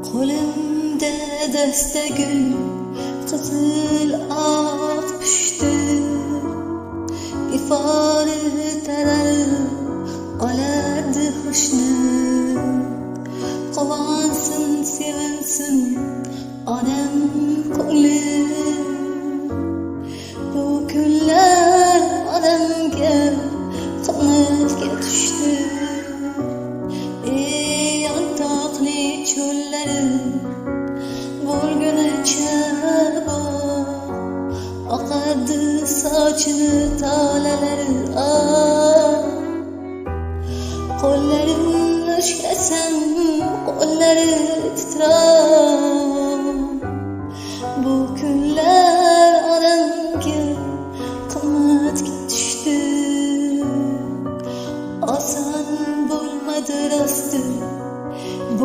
Qo'limda dasta gul, qizil oq pushti, ifoli taralib olardi xushni. Quvonsin, sevinsin odam ko'ngli, bu kunlar odamga qimmatga tushdi. Yontaqli cho'llari bo'lgunicha oqadi sochini tolalari. Qo'llarim ushlasam qo'llarim